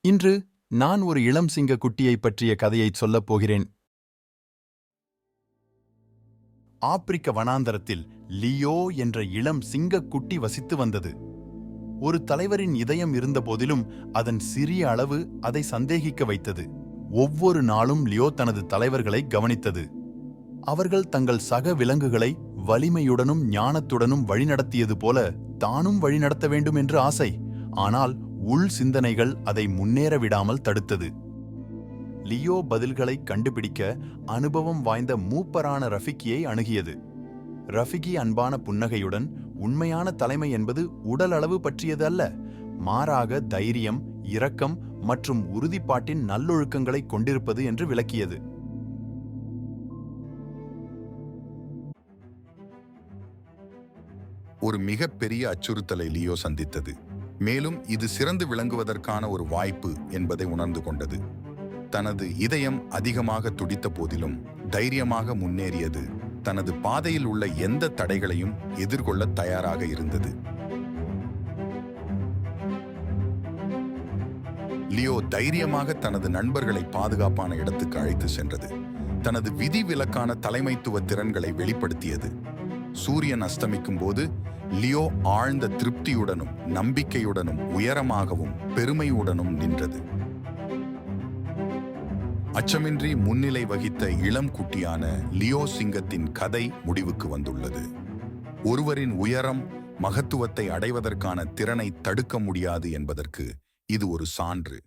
இன்று நான் ஒரு இளம் சிங்க குட்டியைப் பற்றிய கதையைச் சொல்லப் போகிறேன். ஆப்பிரிக்க வனாந்தரத்தில் லியோ என்ற இளம் சிங்கக் குட்டி வசித்து வந்தது. ஒரு தலைவரின் இதயம் இருந்தபோதிலும் அதன் சிறிய அளவு அதை சந்தேகிக்க வைத்தது. ஒவ்வொரு நாளும் லியோ தனது தலைவர்களை கவனித்தது. அவர்கள் தங்கள் சக விலங்குகளை வலிமையுடனும் ஞானத்துடனும் வழிநடத்தியது போல தானும் வழிநடத்த வேண்டும் என்று ஆசை. ஆனால் உள் சிந்தனைகள் அதை முன்னேற விடாமல் தடுத்தது. லியோ பதில்களை கண்டுபிடிக்க அனுபவம் வாய்ந்த மூப்பரான ரஃபிகியை அணுகியது. ரஃபிகி அன்பான புன்னகையுடன், உண்மையான தலைமை என்பது உடல் அளவு பற்றியது அல்ல, மாறாக தைரியம், இரக்கம் மற்றும் உறுதிப்பாட்டின் நல்லொழுக்கங்களை கொண்டிருப்பது என்று விளக்கியது. ஒரு மிகப்பெரிய அச்சுறுத்தலை லியோ சந்தித்தது. மேலும் இது சிறந்து விளங்குவதற்கான ஒரு வாய்ப்பு என்பதை உணர்ந்து கொண்டது. தனது இதயம் அதிகமாக துடித்த போதிலும் தைரியமாக முன்னேறியது. தனது பாதையில் உள்ள எந்த தடைகளையும் எதிர்கொள்ள தயாராக இருந்தது. லியோ தைரியமாக தனது நண்பர்களை பாதுகாப்பான இடத்துக்கு அழைத்து சென்றது. தனது விதிவிலக்கான தலைமைத்துவ திறன்களை வெளிப்படுத்தியது. சூரியன் அஸ்தமிக்கும் போது லியோ ஆழ்ந்த திருப்தியுடனும் நம்பிக்கையுடனும் உயரமாகவும் பெருமையுடனும் நின்றது. அச்சமின்றி முன்னிலை வகித்த இளம் குட்டியான லியோ சிங்கத்தின் கதை முடிவுக்கு வந்துள்ளது. ஒருவரின் உயரம், மகத்துவத்தை அடைவதற்கான திறனை தடுக்க முடியாது என்பதற்கு இது ஒரு சான்று.